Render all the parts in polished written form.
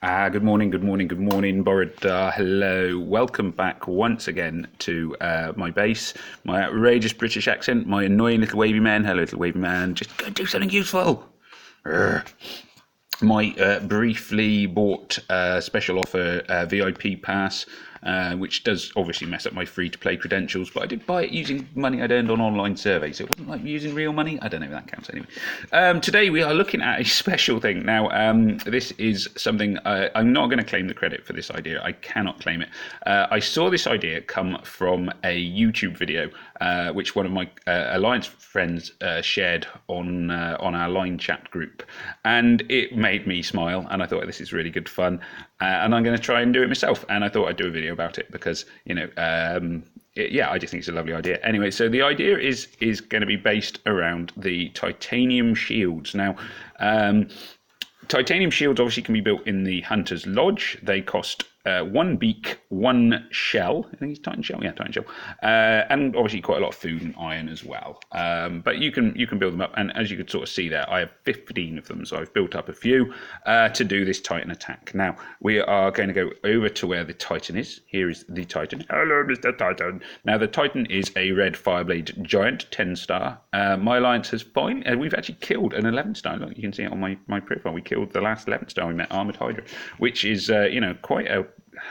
Good morning, good morning, good morning, Borodar. Hello. Welcome back once again to my base, my outrageous British accent, my annoying little wavy man. Hello, little wavy man. Just go do something useful. Urgh. My briefly bought special offer VIP pass, which does obviously mess up my free-to-play credentials, but I did buy it using money I'd earned on online surveys, so it wasn't like using real money. I don't know if that counts anyway. Today we are looking at a special thing. Now, this is something, I'm not going to claim the credit for this idea. I cannot claim it. I saw this idea come from a YouTube video, which one of my Alliance friends shared on our line chat group, and it made me smile, and I thought this is really good fun, and I'm going to try and do it myself. And I thought I'd do a video about it because I just think it's a lovely idea. Anyway, so the idea is going to be based around the titanium shields. Now, titanium shields obviously can be built in the Hunter's Lodge. They cost one beak, one shell. I think it's Titan shell. Yeah, Titan shell. And obviously quite a lot of food and iron as well. But you can build them up. And as you could sort of see there, I have 15 of them. So I've built up a few to do this Titan attack. Now, we are going to go over to where the Titan is. Here is the Titan. Hello, Mr. Titan. Now, the Titan is a red Fireblade Giant, 10-star. My alliance has we've actually killed an 11-star. Look, you can see it on my profile. We killed the last 11-star. We met Armored Hydra, which is, quite a...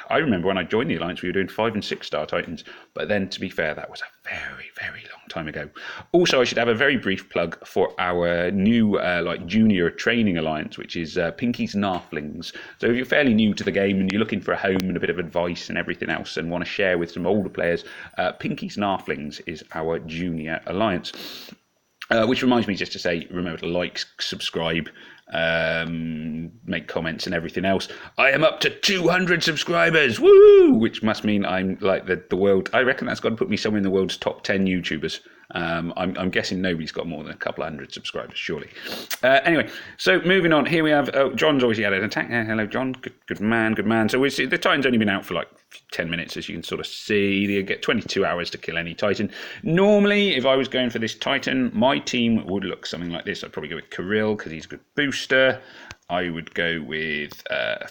I remember when I joined the Alliance, we were doing 5 and 6-star Titans, but then, to be fair, that was a very, very long time ago. Also, I should have a very brief plug for our new junior training alliance, which is Pinky's Narflings. So if you're fairly new to the game and you're looking for a home and a bit of advice and everything else and want to share with some older players, Pinky's Narflings is our junior alliance. Which reminds me just to say, remember to like, subscribe, make comments and everything else. I am up to 200 subscribers, woo! Which must mean I'm like the world. I reckon that's got to put me somewhere in the world's top 10 YouTubers. I'm guessing nobody's got more than a couple of hundred subscribers, surely. Anyway, so moving on. Here we have John's obviously had an attack. Hello, John. Good man, good man. So we see the Titan's only been out for like 10 minutes, as you can sort of see. You get 22 hours to kill any Titan. Normally, if I was going for this Titan, my team would look something like this. I'd probably go with Kirill because he's a good booster. I would go with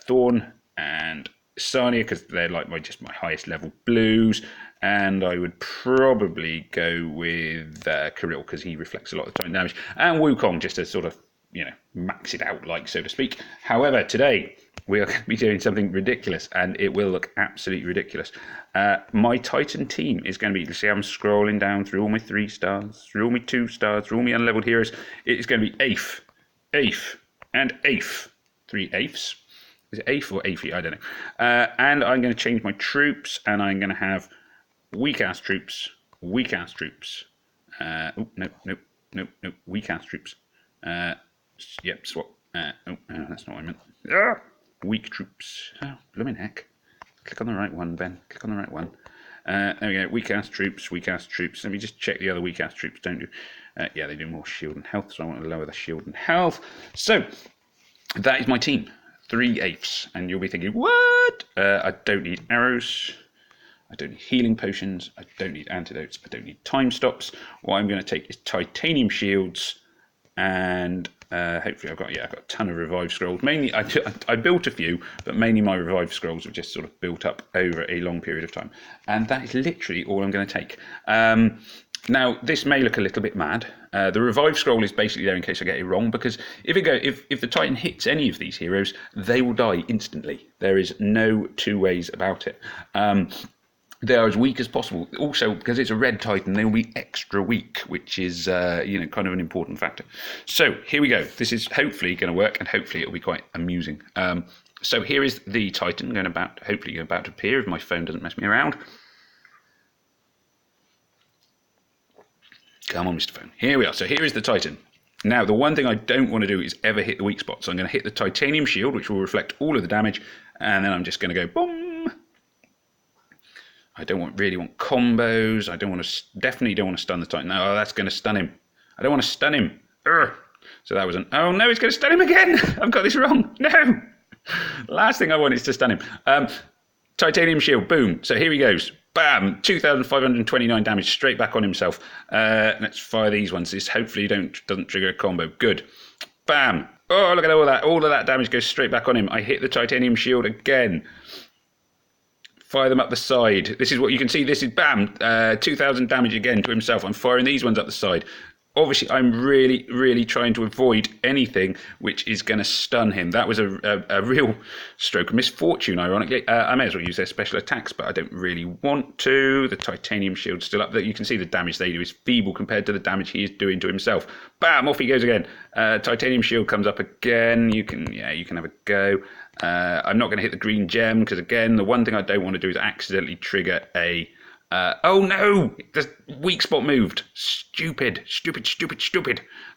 Thorn and Sarnia because they're like my highest level blues. And I would probably go with Kirill because he reflects a lot of the Titan damage. And Wukong just to sort of, max it out, like, so to speak. However, today we are going to be doing something ridiculous, and it will look absolutely ridiculous. My Titan team is going to be, you see I'm scrolling down through all my 3-stars, through all my 2-stars, through all my unleveled heroes. It's going to be Aif, and Aif. 3 Aifs. Is it Aif or Aify? I don't know. And I'm going to change my troops, and I'm going to have weak-ass troops. Weak-ass troops. Weak-ass troops. Yep, swap. That's not what I meant. Weak troops. Oh, blooming heck. Click on the right one, Ben. Click on the right one. There we go. Weak-ass troops, weak-ass troops. Let me just check the other weak-ass troops. Don't do... yeah, they do more shield and health, so I want to lower the shield and health. So, that is my team. 3 Aifs. And you'll be thinking, what? I don't need arrows. I don't need healing potions. I don't need antidotes. I don't need time stops. What I'm going to take is titanium shields, and hopefully I've got a ton of revive scrolls. Mainly, I built a few, but mainly my revive scrolls have just sort of built up over a long period of time, and that is literally all I'm going to take. Now, this may look a little bit mad. The revive scroll is basically there in case I get it wrong, because if the Titan hits any of these heroes, they will die instantly. There is no two ways about it. They are as weak as possible. Also, because it's a red Titan, they will be extra weak, which is, kind of an important factor. So here we go. This is hopefully going to work, and hopefully it'll be quite amusing. So here is the Titan hopefully about to appear if my phone doesn't mess me around. Come on, Mr. Phone. Here we are. So here is the Titan. Now, the one thing I don't want to do is ever hit the weak spot. So I'm going to hit the titanium shield, which will reflect all of the damage, and then I'm just going to go boom. I don't really want combos. Definitely don't want to stun the Titan. No, that's going to stun him. I don't want to stun him. Urgh. So that was oh no, it's going to stun him again. I've got this wrong. No. Last thing I want is to stun him. Titanium shield, boom. So here he goes. Bam, 2,529 damage straight back on himself. Let's fire these ones. This hopefully doesn't trigger a combo. Good. Bam. Oh, look at all that. All of that damage goes straight back on him. I hit the titanium shield again. Fire them up the side. This is what you can see. This is, bam, 2,000 damage again to himself. I'm firing these ones up the side. Obviously, I'm really trying to avoid anything which is going to stun him. That was a real stroke of misfortune, ironically. I may as well use their special attacks, but I don't really want to. The titanium shield's still up there. You can see the damage they do is feeble compared to the damage he is doing to himself. Bam! Off he goes again. Titanium shield comes up again. You can have a go. I'm not going to hit the green gem because, again, the one thing I don't want to do is accidentally trigger a... oh no! The weak spot moved. Stupid.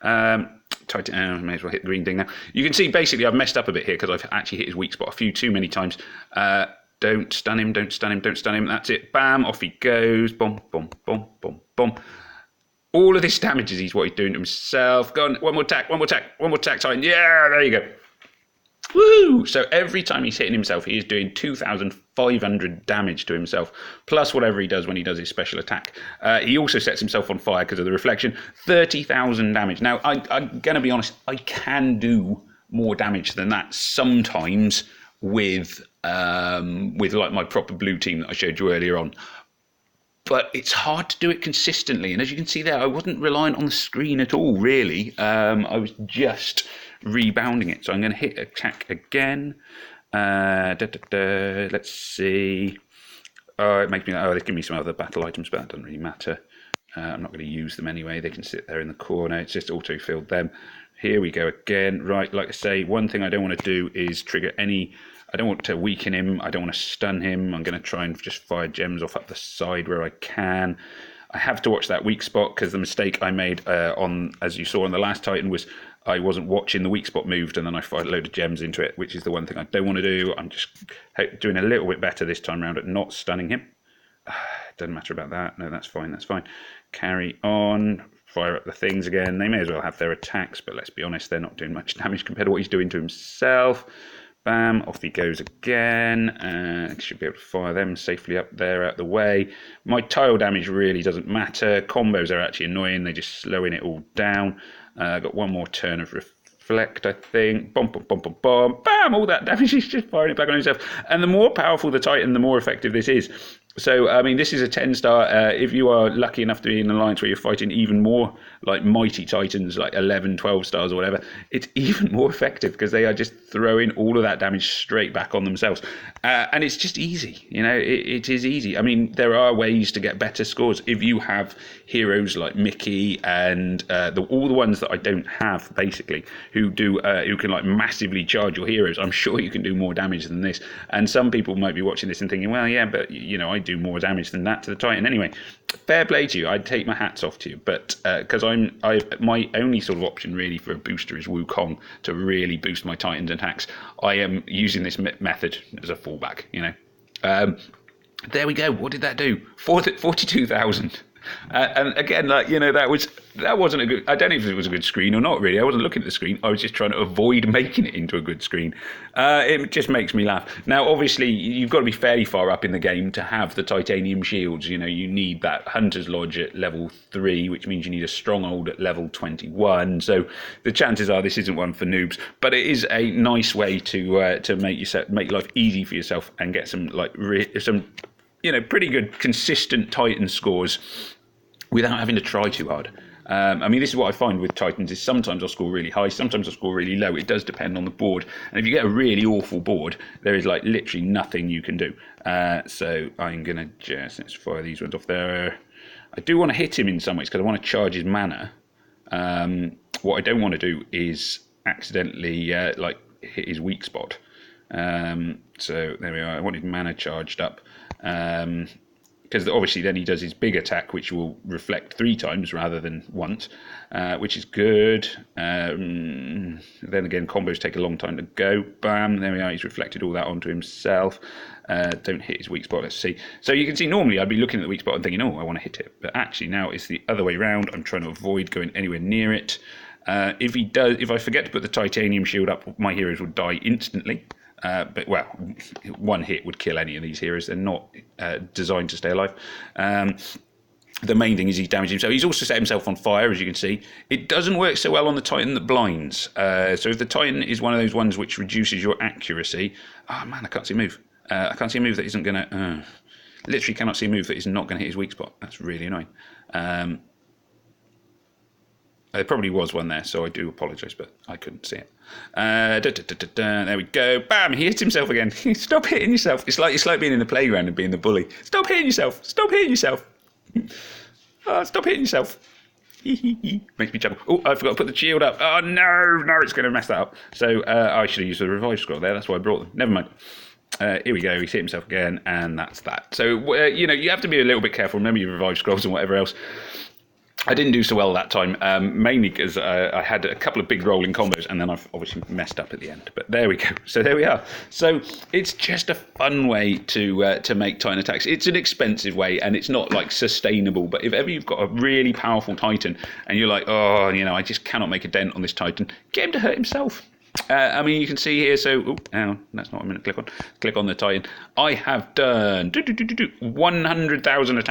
I may as well hit the green thing now. You can see basically I've messed up a bit here because I've actually hit his weak spot a few too many times. Don't stun him. That's it. Bam! Off he goes. Boom. All of this damages he's what he's doing to himself. Go on. One more attack, Titan. Yeah, there you go. Woo! So every time he's hitting himself, he is doing 2,500 damage to himself, plus whatever he does when he does his special attack. He also sets himself on fire because of the reflection. 30,000 damage. Now, I'm going to be honest, I can do more damage than that sometimes with like my proper blue team that I showed you earlier on. But it's hard to do it consistently. And as you can see there, I wasn't reliant on the screen at all, really. I was just rebounding it. So I'm going to hit attack again. Let's see. Oh, it makes me... Oh, they give me some other battle items, but that doesn't really matter. I'm not going to use them anyway. They can sit there in the corner. It's just auto-filled them. Here we go again. Right, like I say, one thing I don't want to do is trigger any... I don't want to weaken him. I don't want to stun him. I'm going to try and just fire gems off up the side where I can. I have to watch that weak spot because the mistake I made as you saw on the last Titan, was I wasn't watching the weak spot moved and then I fired a load of gems into it, which is the one thing I don't want to do. I'm just doing a little bit better this time around at not stunning him. Doesn't matter about that. No, that's fine. Carry on. Fire up the things again. They may as well have their attacks, but let's be honest, they're not doing much damage compared to what he's doing to himself. Bam, off he goes again. Should be able to fire them safely up there out the way. My tile damage really doesn't matter. Combos are actually annoying. They're just slowing it all down. Got one more turn of reflect, I think. Bum. Bam, all that damage is just firing it back on himself. And the more powerful the Titan, the more effective this is. So, I mean, this is a 10-star. If you are lucky enough to be in an alliance where you're fighting even more like mighty Titans, like 11, 12 stars or whatever, it's even more effective because they are just throwing all of that damage straight back on themselves. And it's just easy. You know, it is easy. I mean, there are ways to get better scores. If you have heroes like Mickey and all the ones that I don't have, basically, who can like massively charge your heroes, I'm sure you can do more damage than this. And some people might be watching this and thinking, well, yeah, but, you know, I do more damage than that to the Titan anyway. Fair play to you. I'd take my hats off to you, but because my only sort of option really for a booster is Wukong to really boost my Titan's attacks. I am using this method as a fallback. You know, there we go. What did that do? 42,000. And again, like, you know, that wasn't a good... I don't know if it was a good screen or not, really. I wasn't looking at the screen. I was just trying to avoid making it into a good screen. It just makes me laugh. Now, obviously, you've got to be fairly far up in the game to have the titanium shields. You know, you need that Hunter's Lodge at level 3, which means you need a stronghold at level 21. So the chances are this isn't one for noobs. But it is a nice way to make life easy for yourself and get some, like, you know, pretty good consistent Titan scores without having to try too hard. I mean, this is what I find with Titans, is sometimes I'll score really high, sometimes I'll score really low. It does depend on the board. And if you get a really awful board, there is like literally nothing you can do. So I'm going to let's fire these ones off there. I do want to hit him in some ways because I want to charge his mana. What I don't want to do is accidentally hit his weak spot. So there we are. I want his mana charged up. Because obviously then he does his big attack, which will reflect 3 times rather than once, which is good. Then again, combos take a long time to go. Bam, there we are. He's reflected all that onto himself. Don't hit his weak spot. Let's see. So you can see normally I'd be looking at the weak spot and thinking, oh, I want to hit it. But actually now it's the other way around. I'm trying to avoid going anywhere near it. If I forget to put the titanium shield up, my heroes will die instantly. But, well, one hit would kill any of these heroes. They're not designed to stay alive. the main thing is he's damaged himself. He's also set himself on fire, as you can see. It doesn't work so well on the Titan that blinds. So if the Titan is one of those ones which reduces your accuracy... Oh, man, I can't see a move. I can't see a move that isn't going to... literally cannot see a move that is not going to hit his weak spot. That's really annoying. There probably was one there, so I do apologise, but I couldn't see it. There we go. Bam! He hit himself again. Stop hitting yourself. It's like being in the playground and being the bully. Stop hitting yourself. Stop hitting yourself. Oh, stop hitting yourself. Makes me chuckle. Oh, I forgot to put the shield up. Oh, no, it's going to mess that up. So I should have used the revive scroll there. That's why I brought them. Never mind. Here we go. He's hit himself again, and that's that. So, you have to be a little bit careful. Remember your revive scrolls and whatever else. I didn't do so well that time, mainly because I had a couple of big rolling combos, and then I've obviously messed up at the end. But there we go. So there we are. So it's just a fun way to make Titan attacks. It's an expensive way, and it's not like sustainable. But if ever you've got a really powerful Titan, and you're like, oh, I just cannot make a dent on this Titan, get him to hurt himself. I mean, you can see here, so, hang on, that's not what I'm going to click on. Click on the Titan. I have done 100,000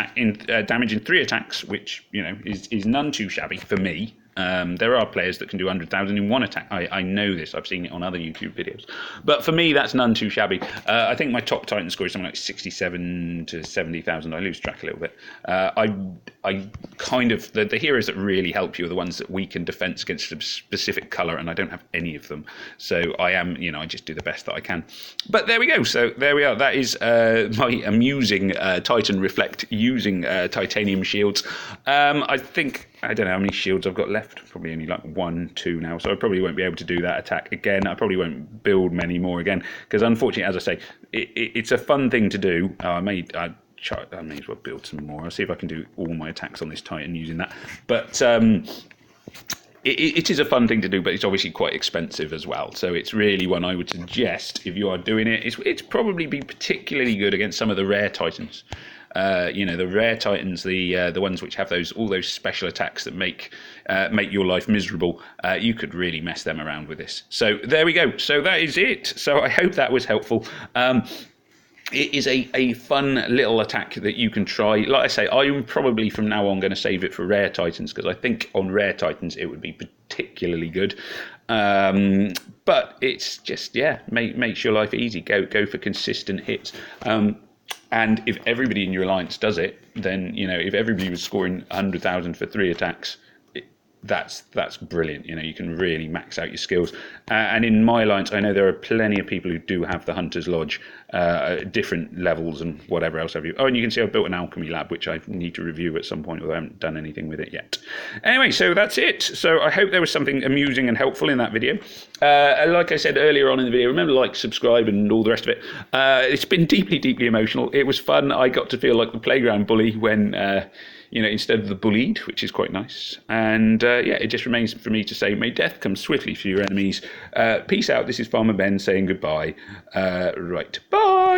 damage in 3 attacks, which, is none too shabby for me. There are players that can do 100,000 in 1 attack. I know this. I've seen it on other YouTube videos. But for me, that's none too shabby. I think my top Titan score is something like 67 to 70,000. I lose track a little bit. I kind of... The heroes that really help you are the ones that weaken defense against a specific color, and I don't have any of them. So I am, I just do the best that I can. But there we go. So there we are. That is my amusing Titan Reflect using titanium shields. I don't know how many shields I've got left. Probably only like 1, 2 now. So I probably won't be able to do that attack again. I probably won't build many more again. Because unfortunately, as I say, it's a fun thing to do. I may as well build some more. I'll see if I can do all my attacks on this Titan using that. But it is a fun thing to do, but it's obviously quite expensive as well. So it's really one I would suggest if you are doing it. It's probably be particularly good against some of the rare Titans. The rare Titans, the ones which have all those special attacks that make your life miserable. You could really mess them around with this. So there we go. So that is it. So I hope that was helpful. It is a fun little attack that you can try. Like I say, I'm probably from now on going to save it for rare Titans, because I think on rare Titans it would be particularly good. But it's just, makes your life easy. Go for consistent hits. And if everybody in your alliance does it, then, if everybody was scoring 100,000 for 3 attacks, that's brilliant. You can really max out your skills. And in my alliance, I know there are plenty of people who do have the Hunter's Lodge, different levels and whatever else have you. Oh, and you can see I've built an alchemy lab, which I need to review at some point, although I haven't done anything with it yet. Anyway, so that's it. So I hope there was something amusing and helpful in that video. Like I said earlier on in the video, remember to like, subscribe, and all the rest of it. It's been deeply, deeply emotional. It was fun. I got to feel like the playground bully when... instead of the bullied, which is quite nice. And it just remains for me to say, may death come swiftly for your enemies. Peace out. This is Farmer Ben saying goodbye. Right. Bye.